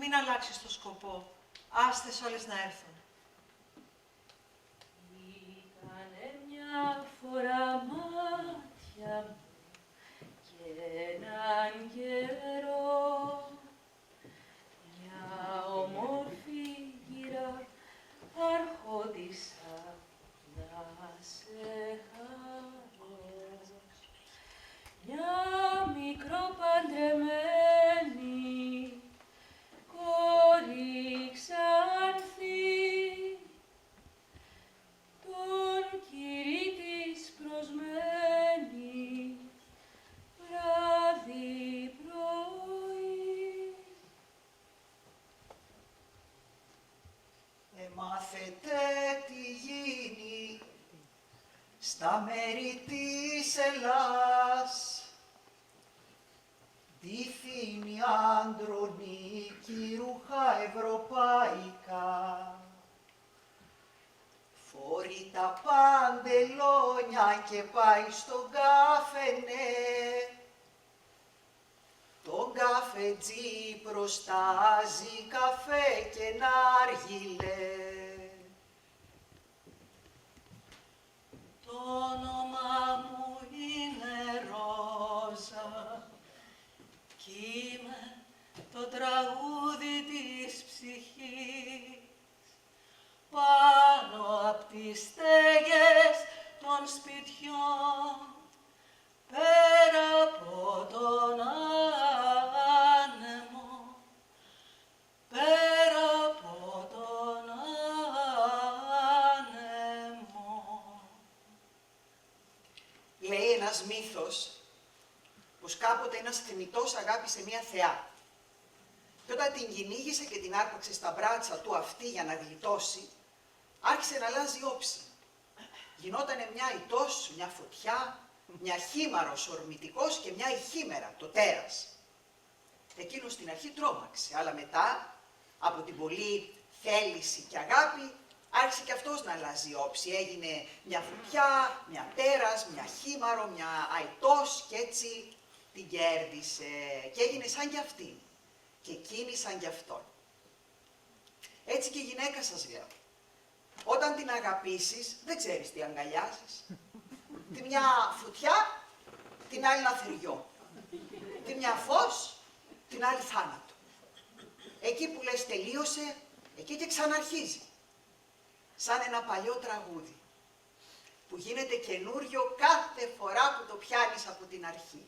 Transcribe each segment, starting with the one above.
Μην αλλάξεις το σκοπό. Άστες όλες να έρθουν. Ήτανε μια φορά μάτια μου και έναν καιρό μια όμορφη γυρα αρχόντισσα να σε χαρώ. Μια μικροπαντρεμένη κόρη ξανθή, τον Κύρι της προσμένη, βράδυ πρωί. Μάθετε τι γίνει στα μέρη της Ελλάς, δίθυνη Ανδρονίκη ρούχα ευρωπαϊκά. Φορεί τα παντελόνια και πάει στον καφενέ. Τον καφετζή προστάζει καφέ και ναργιλέ. Το όνομά μου είναι Ρόζα κι είμαι το τραγούδι της ψυχής. Πάνω απ' τις στέγες των σπιτιών, πέρα από τον άνεμο, πέρα από τον άνεμο. Λέει ένας μύθος πως κάποτε ένας θνητός αγάπησε μία θεά. Και όταν την κυνήγησε και την άρπαξε στα μπράτσα του αυτή για να γλιτώσει, άρχισε να αλλάζει όψη. Γινότανε μια ητός, μια φωτιά, μια χήμαρος ορμητικός και μια ηχήμερα, το τέρας. Εκείνος στην αρχή τρόμαξε, αλλά μετά, από την πολλή θέληση και αγάπη, άρχισε και αυτός να αλλάζει όψη. Έγινε μια φωτιά, μια τέρας, μια χήμαρο, μια αητός και έτσι την κέρδισε και έγινε σαν κι αυτή. Και εκείνη σαν κι αυτόν. Έτσι και η γυναίκα σας λέω. Όταν την αγαπήσεις, δεν ξέρεις τι αγκαλιάζεις. Τη μια φωτιά, την άλλη λαθριό. Τη μια φως, την άλλη θάνατο. Εκεί που λες τελείωσε, εκεί και ξαναρχίζει. Σαν ένα παλιό τραγούδι, που γίνεται καινούριο κάθε φορά που το πιάνεις από την αρχή.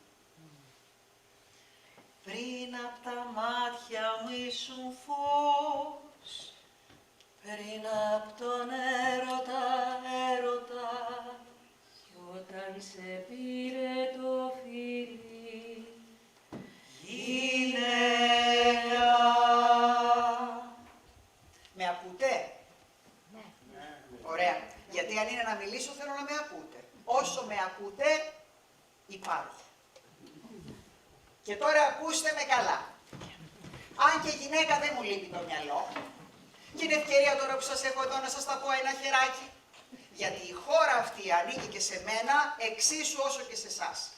Πριν απ' τα μάτια μου ήσουν φως, πριν απ' τον έρωτα, Κι όταν σε πήρε το φίλι, γυναίκα. Με ακούτε? Ναι. Ωραία. Γιατί αν είναι να μιλήσω θέλω να με ακούτε. Όσο με ακούτε, υπάρχω. Και τώρα ακούστε με καλά. Αν και γυναίκα δεν μου λείπει το μυαλό, και είναι ευκαιρία τώρα που σας έχω εδώ να σας τα πω ένα χεράκι. Γιατί η χώρα αυτή ανήκει και σε μένα εξίσου όσο και σε εσάς.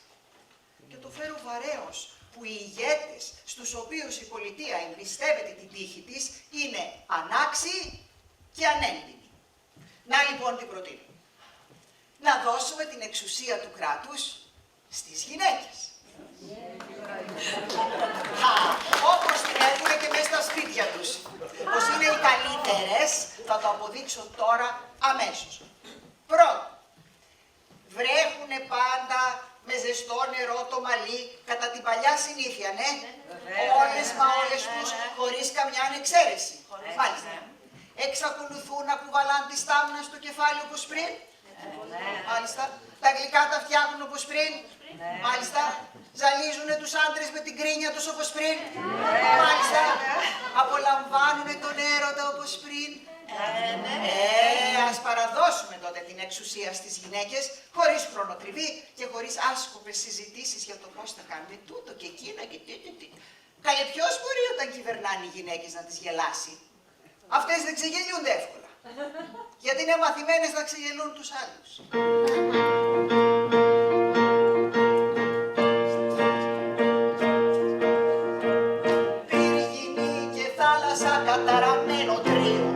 Και το φέρω βαρέως που οι ηγέτες στους οποίους η πολιτεία εμπιστεύεται την τύχη της είναι ανάξιοι και και ανέντιμη. Να λοιπόν τι προτείνω. Να δώσουμε την εξουσία του κράτους στις γυναίκες. Όπως την έχουν και μέσα στα σπίτια τους. Πως είναι οι καλύτερες, θα το αποδείξω τώρα αμέσως. Πρώτον, βρέχουνε πάντα με ζεστό νερό το μαλλί, κατά την παλιά συνήθεια, ναι. Όλες μα όλες τους, χωρίς καμιά ανεξαίρεση. Μάλιστα. Εξακολουθούν να κουβαλάν τη στάμνα στο κεφάλι όπως πριν. Μάλιστα. Τα γλυκά τα φτιάχνουν όπως πριν. Μάλιστα. Ζαλίζουνε τους άντρες με την κρίνια τους όπως πριν. Μάλιστα. Απολαμβάνουνε τον έρωτα όπως πριν. Ας παραδώσουμε τότε την εξουσία στις γυναίκες, χωρίς χρονοτριβή και χωρίς άσκοπες συζητήσεις για το πώς θα κάνουμε τούτο και εκείνο και τι. Καλέ, ποιος μπορεί όταν κυβερνάνε οι γυναίκες να τις γελάσει. Αυτές δεν ξεγελιούνται εύκολα. Γιατί είναι μαθημένες να ξεγελούν τους άλλους. Πύργινη και θάλασσα καταραμένο τρίο.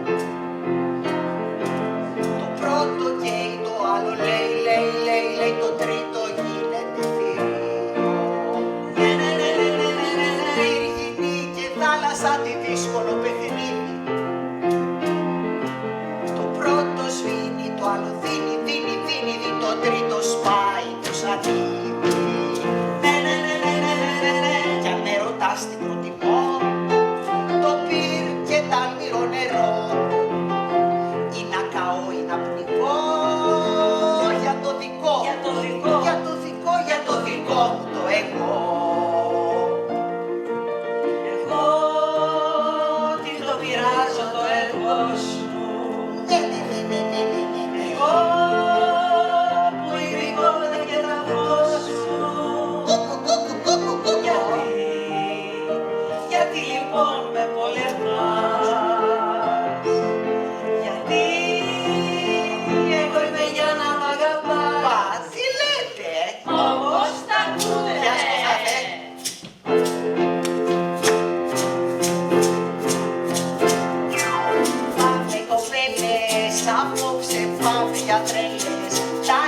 Το πρώτο καίει, το άλλο λέει, το τρίτο γίνεται θηρίο. Πύργινη και θάλασσα τι δύσκολο παιχνίδι. Σβήνει, το άλλο δίνει, το τρίτο σπάει το σανίδι. Κι αν με ρωτάς τι προτιμώ, το πυρ και τ' αλμυρό νερό. Ή να καώ ή να πνιγώ, για το δικό μου το εγώ. Εγώ τι το πειράζω το εγώ σου. Εγώ που ειρηνώμαι και τραγώσου. Γιατί λοιπόν με πολεμάς. Γιατί εγώ είμαι για να μ' αγαπάς. Τι λέτε, Όπως τα ακούτε. Γεια σου, Θάδε. Πάμε κοπέλες, απόψε πάμε για τρέλες. Τα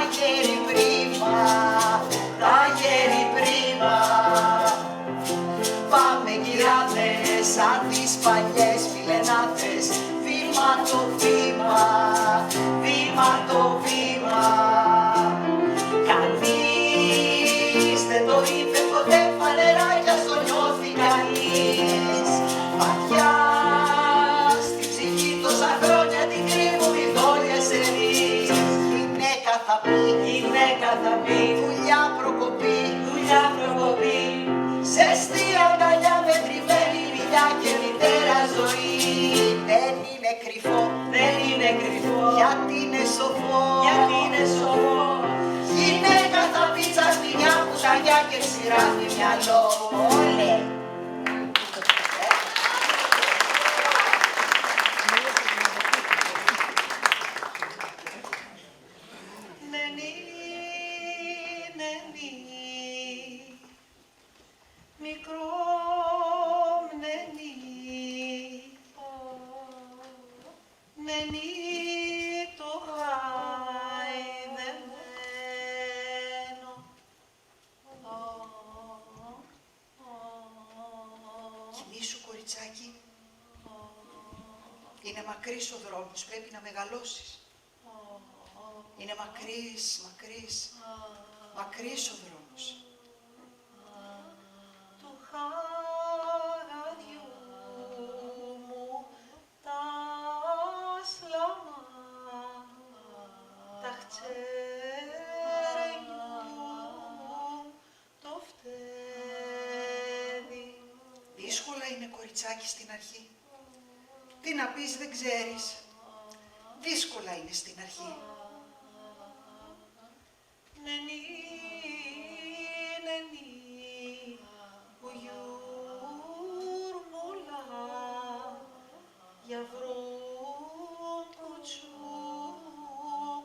γέρι πρίμα. Πάμε κυράδες, σαν τις παλιές φιλενάδες. Βήμα το βήμα. Κανείς δεν το είπε ποτέ φανερά κι ας το νιώθει κανείς. Βαθιά στη ψυχή τόσα χρόνια την κρύβουν οι δόλιες ενείς. Γυναίκα θα πει, δουλειά προκοπή. Ζεστή αγκαλιά με τριμένη μιλιά και μητέρα ζωή. Δεν είναι κρυφό, γιατί είναι σοφό. Γυναίκα θα πει τσασμινιά, κουταλιά και ξηράφι μυαλό. Όλε. Νενή, μικρό νενή, νενή το χαϊδεμένο. Κοιμήσου, κοριτσάκι. Είναι μακρύς ο δρόμος, πρέπει να μεγαλώσεις. Είναι μακρύς ο δρόμος. Του χαραδιού μου τα σλαμά, τα χτσέρνιου το φτέδι. Δύσκολα είναι, κοριτσάκι, στην αρχή. Τι να πεις δεν ξέρεις. Δύσκολα είναι στην αρχή. Νενή, που γιουρμούλα, για βρουν κουτσού,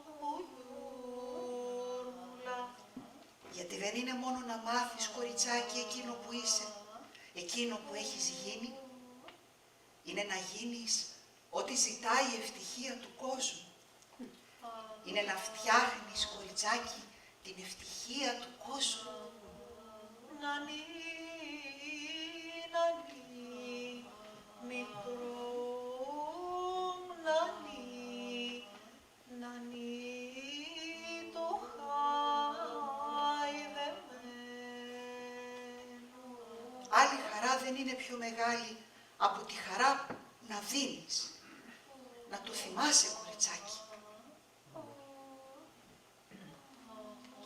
που γιουρμούλα. Γιατί δεν είναι μόνο να μάθεις, κοριτσάκι, εκείνο που είσαι, εκείνο που έχεις γίνει, είναι να γίνεις ό,τι ζητάει η ευτυχία του κόσμου. Είναι να φτιάχνεις, κοριτσάκι, την ευτυχία του κόσμου. Νανί, μικρό, νανί, το χάιδεμένο. Άλλη χαρά δεν είναι πιο μεγάλη από τη χαρά να δίνεις. Να το θυμάσαι, κοριτσάκι.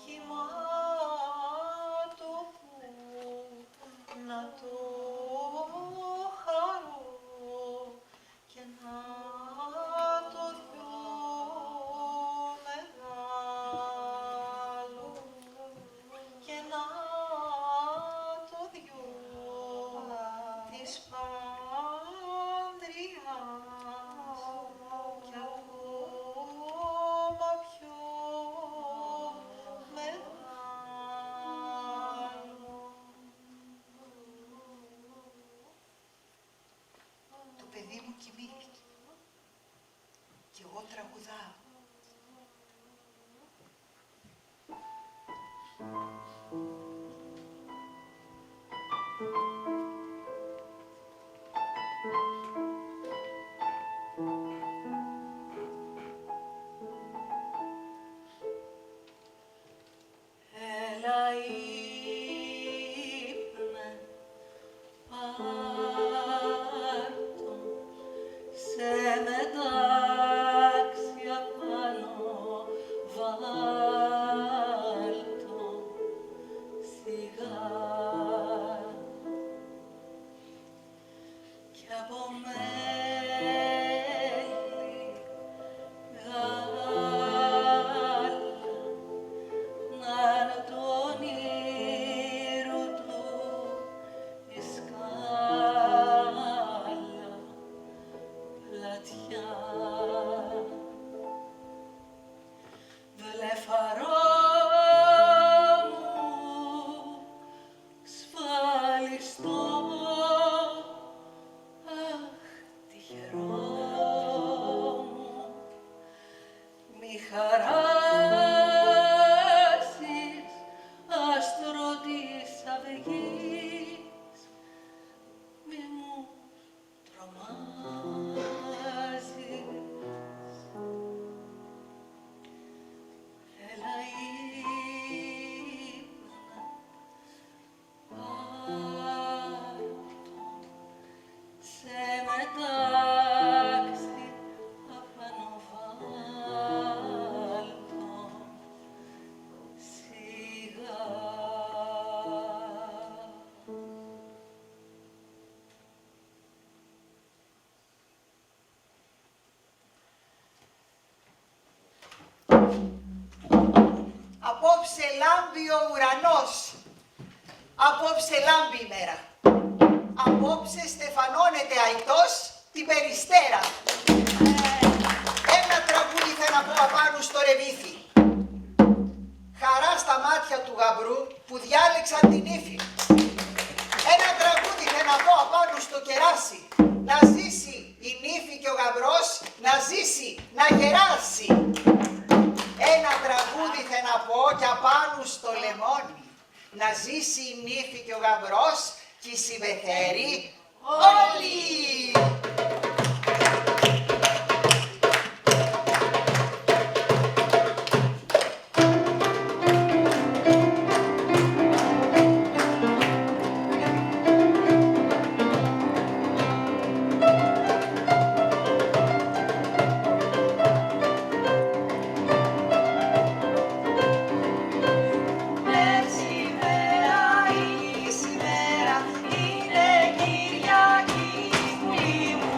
Κοιμάτω που να το χαρώ και να το δυο μεγάλο και να το δυο της παντριάς κι ακόμα πιο μεγάλο. Το παιδί μου κοιμήθηκε και εγώ τραγουδάω. Έλα ύπνε, πάρτο, σε μετάξι απάνω βάλτο, σιγά. Κι από μέλι, γάλα, να το όνειρο του η σκάλα πλατιά. Βλεφαρό μου σφαλιστό, αχ, τυχερό μου, μη χαράσεις άστρο της αυγής, μη μου τρομάζεις. Έλα ύπνα, πάρτο, σε μετάξι απάνω βάλτο, σιγά. Απόψε λάμπει ο ουρανός. Απόψε λάμπει η μέρα. Απόψε στεφανώνεται αητός την περιστέρα. Ένα τραγούδι θα να πω απάνω στο ρεβίθι. Χαρά στα μάτια του γαμπρού που διάλεξαν την ύφη. Ένα τραγούδι θα να πω απάνω στο κεράσι. Να ζήσει η νύφη και ο γαμπρός, να ζήσει, να γεράσει. Ένα τραγούδι θα να πω κι απάνω στο λεμόνι. Να ζήσει η νύφη και ο γαμπρός κι οι συμπεθεροί όλοι. Σήμερα είναι Κυριακή, πουλί μου.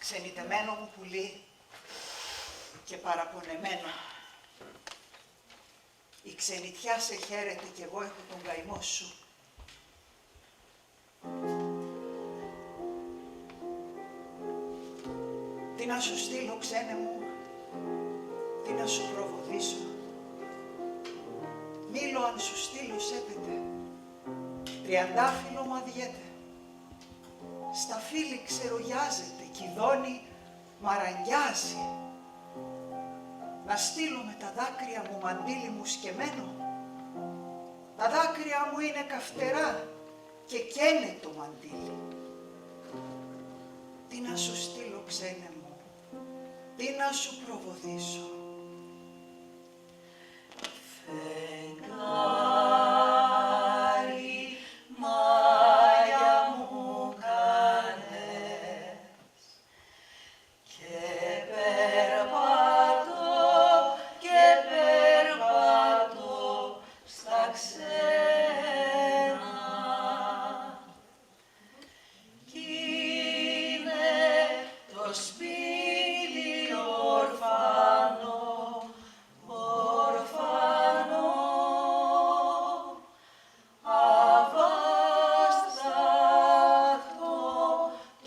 ξενιτεμένο μου πουλί και παραπονεμένο. Η ξενιτιά σε χαίρεται κι εγώ έχω τον καημό σου. Τι να σου στείλω, ξένε μου, τι να σου προβοδίσω. Μήλο αν σου στείλω σέπεται, τριαντάφυλλο μου αδειέται. Σταφύλι ξερογιάζεται, κηδώνει μαραγγιάζει. Να στείλω με τα δάκρυα μου μαντίλι μου σκεμμένο. Τα δάκρυα μου είναι καυτερά και καίνε το μαντίλι. Τι να σου στείλω, ξένε μου, τι να σου προβοδίσω. Φεγγάρι, μάγια μου κάνες και περπατώ στα ξένα κι είναι το σπίτι ορφανό, αβάσταχτο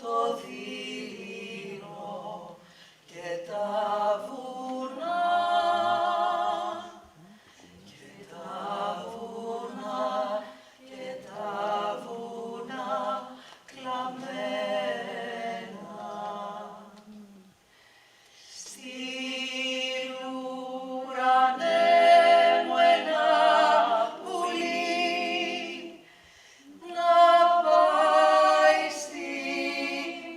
το δειλινό και τα βουνά κλαμμένα. Στείλ' ουρανέ μου ένα πουλί να πάει στη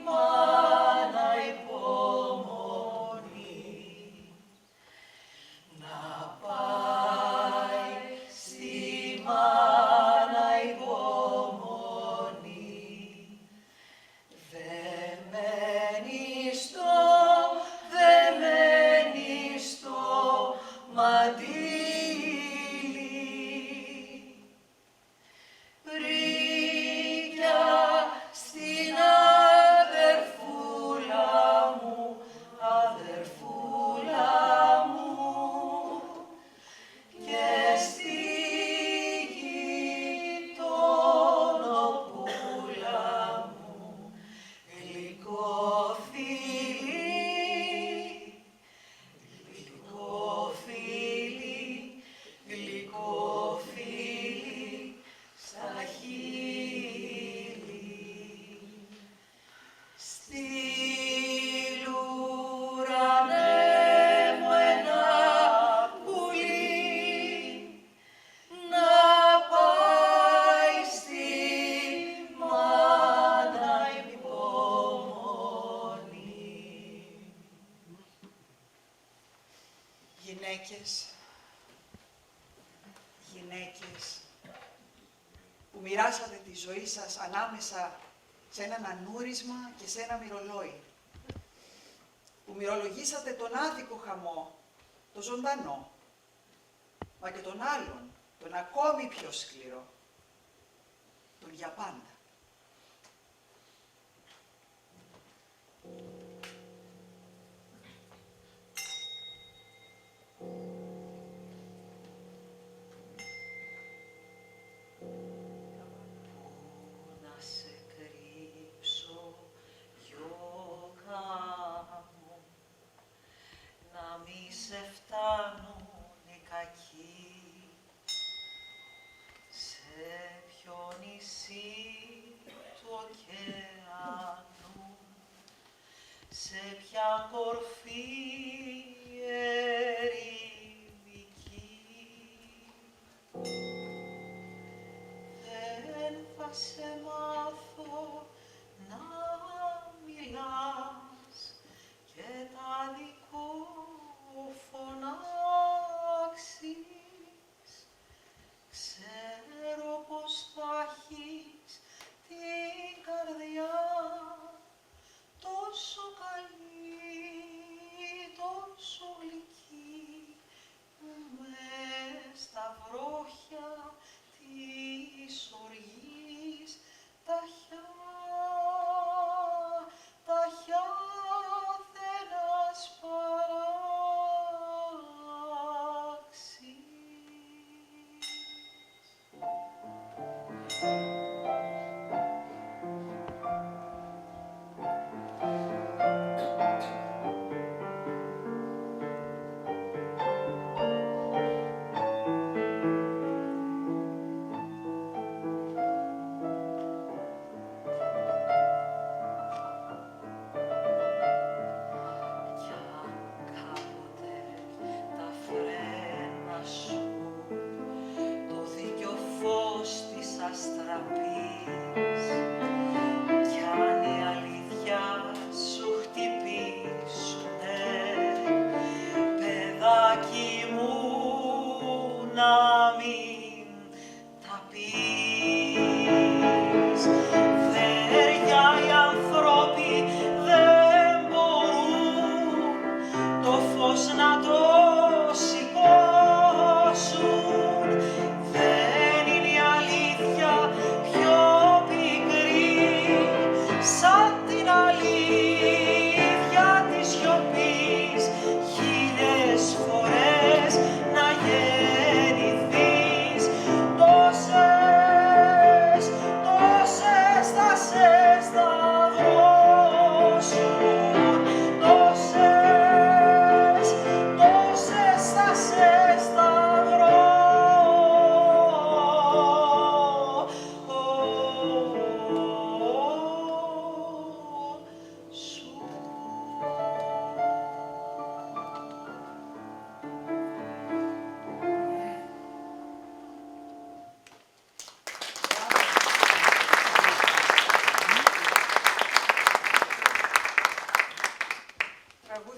μάνα υπομονή. Να πάει στη μάνα υπομονή. Δεμένη στο μαντίλι. Πρίκια στην αδερφούλα μου και στη γειτονοπούλα μου γλυκόφιλη στα χείλη. Στείλ' ουρανέ μου ένα πουλί να πάει στη μάνα υπομονή. Γυναίκες που μοιράσατε τη ζωή σας ανάμεσα σε έναν ανούρισμα και σε ένα μυρολόι, που μυρολογήσατε τον άδικο χαμό, το ζωντανό, μα και τον άλλον, τον ακόμη πιο σκληρό, τον για πάντα. Να σε κρύψω, γιώκα μου, να μη σε φτάνουν οι κακοί. Σε ποιο νησί του ωκεανού, σε ποια κορφή ερημική. Δεν θα σε μάθω να μιλάς και τα δικό φωνάξεις. Ξέρω πως θα έχεις την καρδιά τόσο καλή, τόσο γλυκή, που μες στα βρόχια της οργής τα χιάλια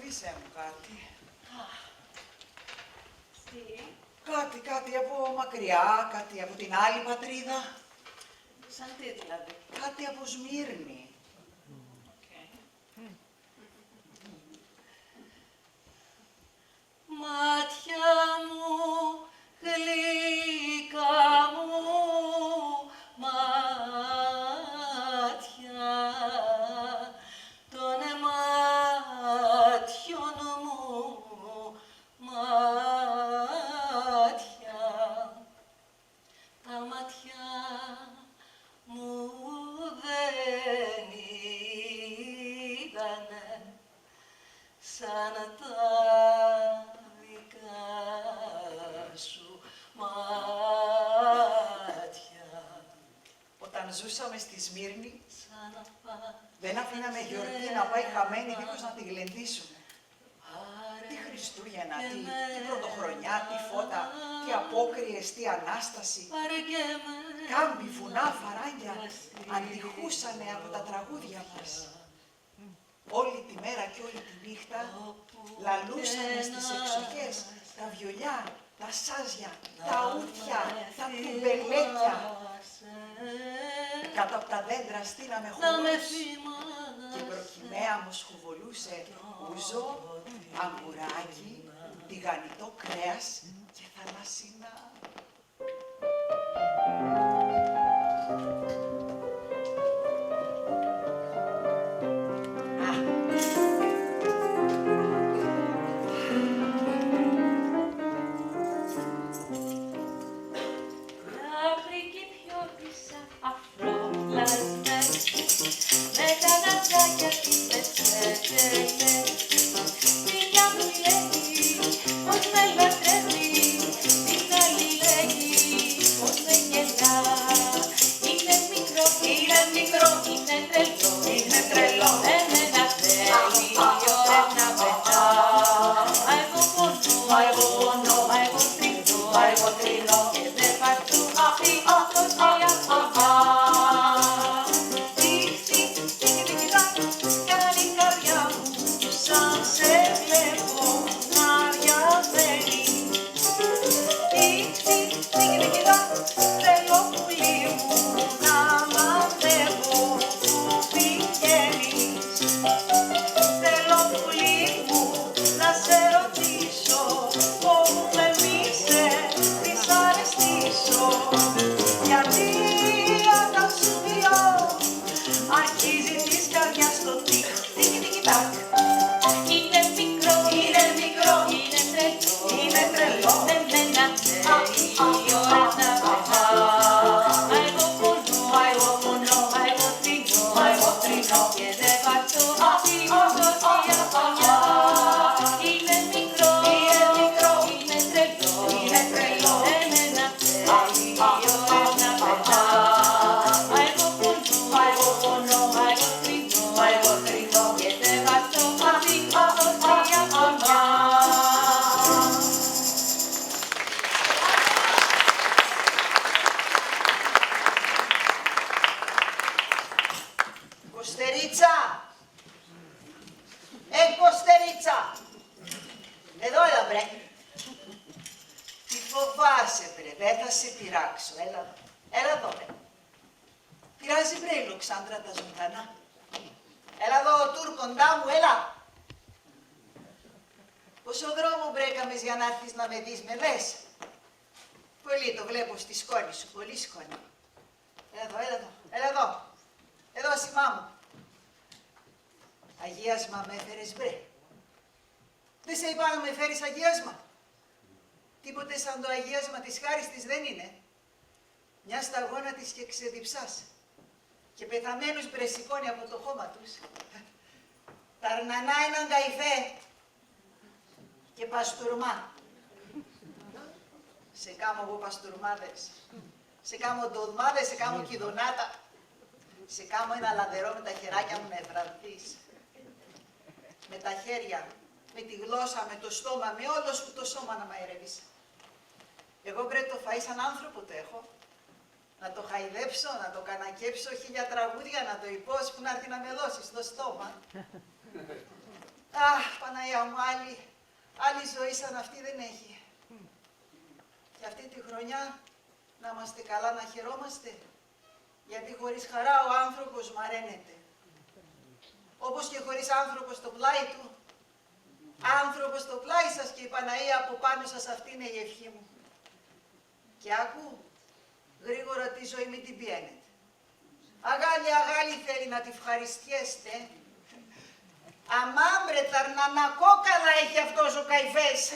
Θέλησέ μου κάτι. Τι, Κάτι από μακριά, κάτι από την άλλη πατρίδα. σαν τι δηλαδή. Κάτι από Σμύρνη. Μάτια μου, γλυκά μου, μάτια, των μάτιων μου, μάτια, τα μάτια μου δεν είδανε σαν τα δικά σου μάτια. Όταν ζούσαμε στη Σμύρνη, Σαν να πας δεν αφήναμε γιορτή να πάει χαμένη δίχως να τη γλεντήσουμε. Τι Χριστούγεννα, τι Πρωτοχρονιά, τι φώτα, τι απόκριες, τι Ανάσταση. Κάμπι, βουνά, φαράγγια αντιχούσανε από τα τραγούδια μας. Όλη τη μέρα και όλη τη νύχτα λαλούσανε στις εξοχές τα βιολιά, τα σάζια, τα ούτια, τα τουμπελέκια. Κάτω από τα δέντρα στείναμε χορούς και προκυμαία μου σχουβολούσε ούζο, αγκουράκι, τηγανιτό κρέας και θαλασσινά. με τα νατσάκια της πετσέτες. Μια μου λέει πως με λατρεύει, την άλλη λέει πως με γελά. Είναι μικρό, είναι τρελό, εμένα θέλει ώρες να πετά. Μα εγώ πονώ, μα εγώ τρινώ και δεν πατώ αυτός και αποβά. Κωστερίτσα! Εδώ έλα μπρε. Τι φοβάσαι μπρε, δεν θα σε πειράξω. Έλα εδώ μπρε. Πειράζει μπρε η Λοξάνδρα τα ζωντανά. Έλα εδώ Τούρκοντά μου, έλα. Πόσο δρόμο μπρέκαμες για να έρθεις να με δεις, με δες. Πολύ το βλέπω στη σκόνη σου, πολύ σκόνη. Έλα εδώ. Εδώ σημά μου. Αγίασμα με έφερες μπρε. Δεν σε είπα να με φέρεις αγίασμα. Τίποτε σαν το αγίασμα της χάρης της δεν είναι. Μια σταγόνα της και ξεδιψάς. Και πεθαμένους μπρε σηκώνει από το χώμα τους. Τα αρνανά έναν καϊφέ. Και παστούρμα. Σε κάμω εγώ παστούρμάδες. Σε κάμω ντοδμάδες, σε κάμω κιδονάτα. Σε κάμω ένα λαδερό με τα χεράκια μου να ευρανθείς. Με τα χέρια, με τη γλώσσα, με το στόμα, με όλο σου το σώμα να μαϊρεύεις. Εγώ πρέπει το φαΐ σαν άνθρωπο το έχω. Να το χαϊδέψω, να το κανακέψω 1000 τραγούδια, να το υπόσπου να έρθει να με δώσει στο στόμα. Αχ, Παναγιά μου, άλλη ζωή σαν αυτή δεν έχει. Και αυτή τη χρονιά να είμαστε καλά, να χαιρόμαστε, γιατί χωρίς χαρά ο άνθρωπος μαραίνεται. Όπως και χωρίς άνθρωπο στο πλάι του. Άνθρωπο στο πλάι σας και η Παναγία από πάνω σας, αυτή είναι η ευχή μου. Και άκου, γρήγορα τη ζωή μην την πιένετε. Αγάλη θέλει να τη ευχαριστιέστε. Αμάμπρε, ταρνανακόκαλα έχει αυτός ο καϊφές.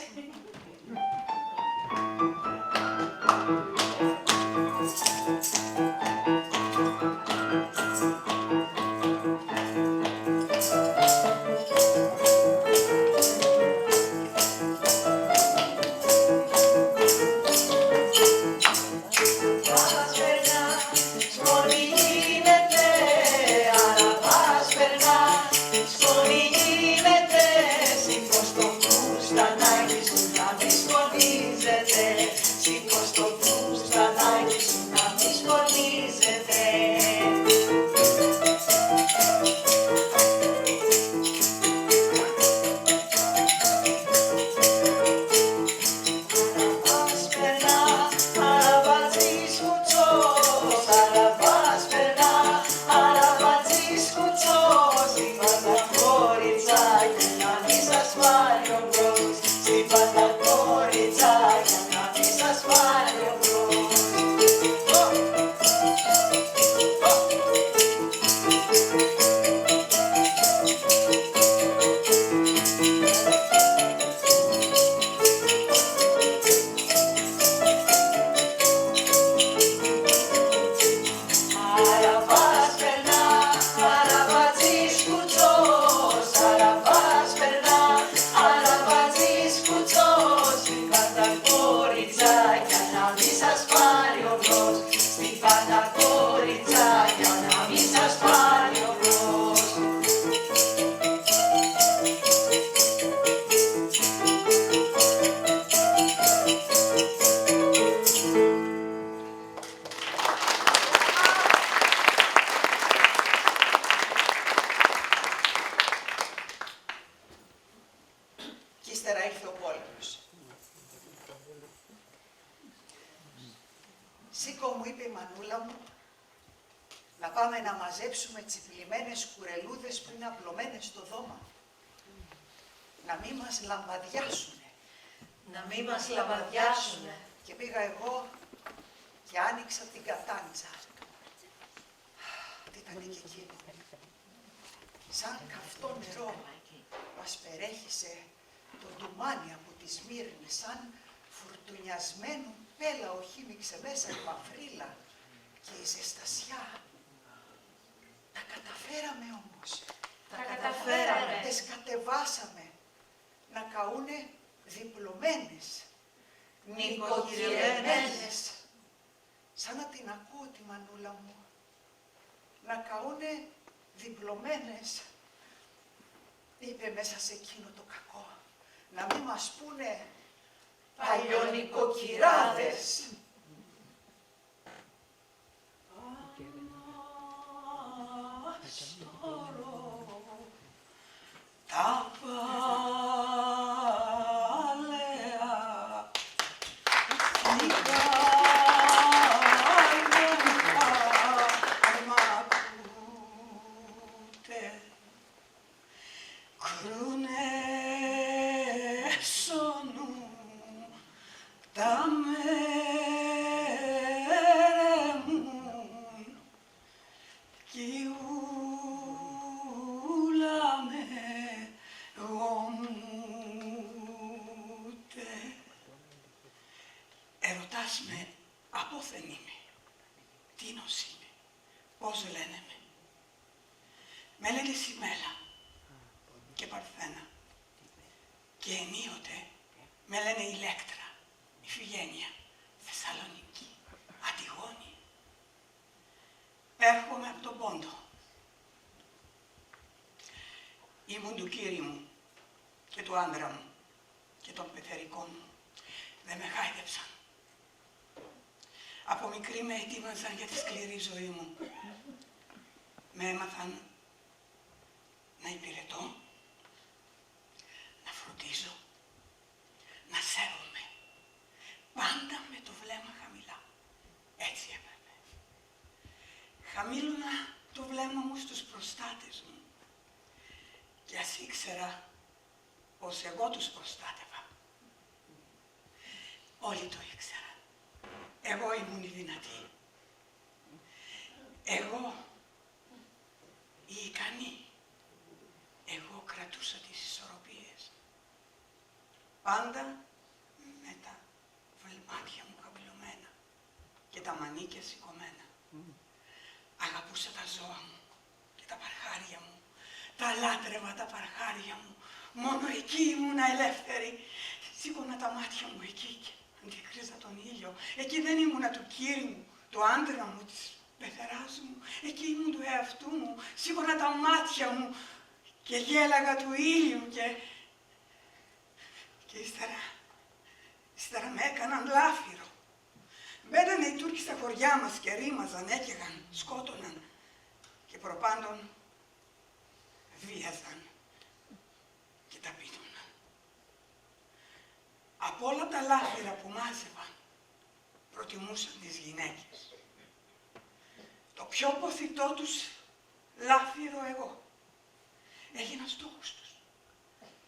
Σήκω, μου είπε η μανούλα μου, να πάμε να μαζέψουμε τσιπλημένες κουρελούδες που είναι απλωμένες στο δώμα. Να μην μας λαμπαδιάσουνε. Να μην μας λαμπαδιάσουνε. Και πήγα εγώ και άνοιξα την κατάντζα. Τι ήταν και εκείνο. Σαν καυτό νερό μας περέχισε το ντουμάνι από τη Σμύρνη, σαν φουρτουνιασμένο πέλαο χύμιξε μέσα η μαυρίλα και η ζεστασιά. Τα καταφέραμε όμως. Τα καταφέραμε. Τες κατεβάσαμε να καούνε διπλωμένες, νοικοκυρεμένες. Σαν να την ακούω τη μανούλα μου. Να καούνε διπλωμένες. Είπε μέσα σε εκείνο το κακό. Να μην μας πούνε παλιονικοκυράδες. Τα Ερωτάς με, απόθεν είμαι, τίνος είμαι, πώς λένε με. Με λένε Σιμέλα και Παρθένα και ενίοτε με λένε Ηλέκτρα, Ιφηγένεια, Θεσσαλονίκη, Αντιγόνη. Έρχομαι από τον Πόντο. Ήμουν του κύριου μου και του άντρα μου και των πεθερικών μου. Δεν με χάιδεψαν. Από μικρή με ετοίμαζαν για τη σκληρή ζωή μου. Με έμαθαν να υπηρετώ, ήξερα πως εγώ τους προστάτευα. Όλοι το ήξεραν. Εγώ ήμουν η δυνατή. Εγώ η ικανή. Εγώ κρατούσα τις ισορροπίες. Πάντα με τα βλεμμάτια μου χαμηλωμένα και τα μανίκια σηκωμένα. Αγαπούσα τα ζώα μου και τα παρχάρια μου. Τα λάτρευα τα παρχάρια μου. Μόνο εκεί ήμουνα ελεύθερη. Σήκωνα τα μάτια μου εκεί και αντικρίζα τον ήλιο. Εκεί δεν ήμουνα του κύριου μου, του άντρα μου, της πεθεράς μου. Εκεί ήμουν του εαυτού μου. Σήκωνα τα μάτια μου και γέλαγα του ήλιου και ύστερα με έκαναν λάφυρο. Μπαίνανε οι Τούρκοι στα χωριά μας και ρήμαζαν, έκαιγαν, σκότωναν και προπάντων βίαζαν και ταπείνωναν. Από όλα τα λάφυρα που μάζευαν, προτιμούσαν τις γυναίκες. Το πιο ποθητό τους λάφυρο εγώ. Έγινα στόχος τους.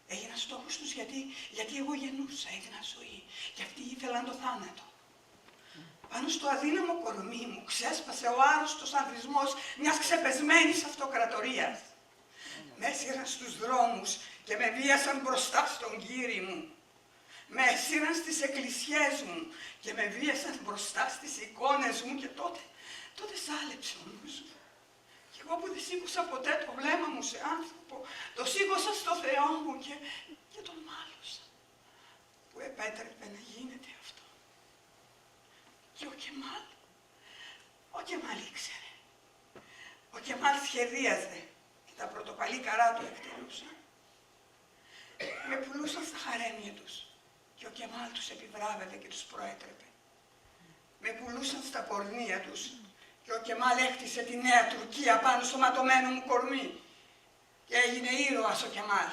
Έγινα στόχος τους γιατί εγώ γεννούσα, έδινα ζωή και αυτοί ήθελαν το θάνατο. Πάνω στο αδύναμο κορμί μου ξέσπασε ο άρρωστος ανθρισμός μιας ξεπεσμένης αυτοκρατορίας. Με έσυραν στους δρόμους και με βίασαν μπροστά στον Κύρι μου. Με έσυραν στις εκκλησιές μου και με βίασαν μπροστά στις εικόνες μου και τότε σάλεψε ο νους μου. Και εγώ που δεν σήκωσα ποτέ το βλέμμα μου σε άνθρωπο, το σήκωσα στο Θεό μου και τον μάλωσα που επέτρεπε να γίνεται αυτό. Και ο Κεμάλ ήξερε. Ο Κεμάλ σχεδίαζε και τα πρωτοπαλή καρά του εκτελούσαν. Με πουλούσαν στα χαρέμια τους και ο Κεμάλ τους επιβράβευε και τους προέτρεπε. Με πουλούσαν στα πορνεία τους και ο Κεμάλ έκτισε τη νέα Τουρκία πάνω στο ματωμένο μου κορμί. Και έγινε ήρωας ο Κεμάλ.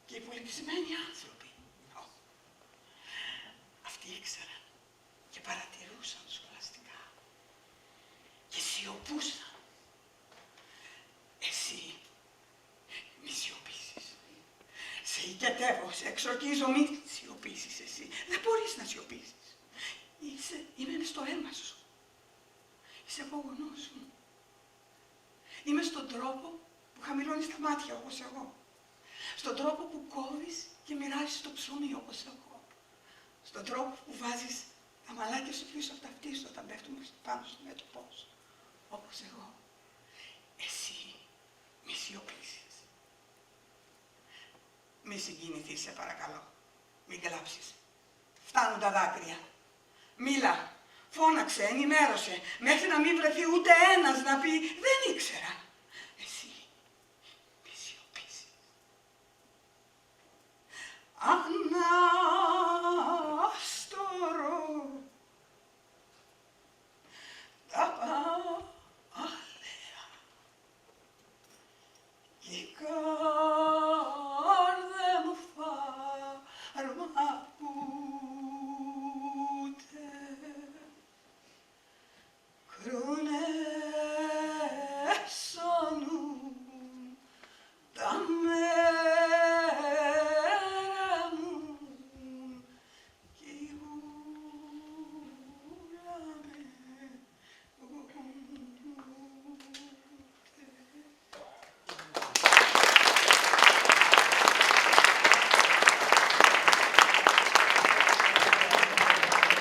Και οι πολιτισμένοι άνθρωποι, αυτοί ήξεραν και παρατηρούσαν σχολαστικά και σιωπούσαν. Εσύ μη σιωπήσεις. Σε οικετεύω, σε εξορκίζω, μη σιωπήσεις εσύ. Δεν μπορείς να σιωπήσεις. Είμαι μες στο αίμα σου. Είσαι απογονός μου. Είμαι στον τρόπο που χαμηλώνεις τα μάτια όπως εγώ. Στον τρόπο που κόβεις και μοιράζεις το ψωμί όπως εγώ. Στον τρόπο που βάζεις τα μαλάκια σου πίσω από τα αυτί σου όταν πέφτουμε πάνω στο μέτωπό σου. Όπως εγώ. Εσύ μη σιωπήσεις. Μη συγκινηθείς, σε παρακαλώ. Μην κλάψεις. Φτάνουν τα δάκρυα. Μίλα. Φώναξε, ενημέρωσε. Μέχρι να μην βρεθεί ούτε ένας να πει «Δεν ήξερα».